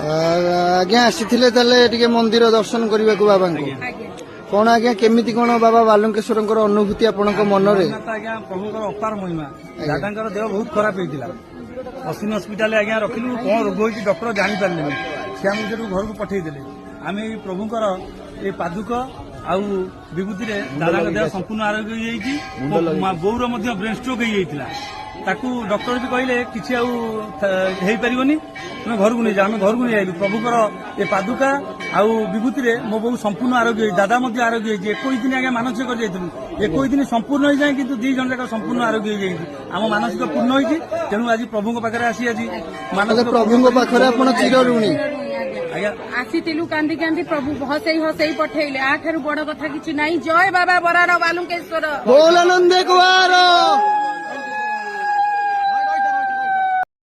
आज्ञा आसी मंदिर दर्शन करने को बाबा कौन आज्ञा केमिति कौन बाबा बालुकेश्वर अनुभूति आपण मन रे आज्ञा प्रभुकर अपार महिमा दादा देह बहुत खराब होता अश्विनी हस्पिटाल आज्ञा रखिलु कौन रोग होती डॉक्टर जानी पारे से आम घर को पठेदेले आम प्रभुकर ये पादुक आउ विभूति दादा देह संपूर्ण आरोग्य बोर ब्रेन स्ट्रोक होता ताकू डॉक्टर भी कहले किसी आईपारनी तुम्हें घर को नहीं जा घर को नहीं आइलु प्रभुकर ये पादुका आउ विभूति मो बहु संपूर्ण आरोग्य दादा आरोग्य 21 दिन आगे मानसिक कर 21 दिन संपूर्ण हो जाए कि 2 जन जाक संपूर्ण आरोग्य हो जाए आम मानसिक पूर्ण होती तेणु आज प्रभु पाखे आसी आज मानसिक प्रभु पाखे चिर ऋणी आसीलु कांदी कांदी प्रभु हसई हसई पठेले आठरू बड़ कथा किछि नाही जय बाबा बरार बालुकेश्वर बोल नंद कुमार।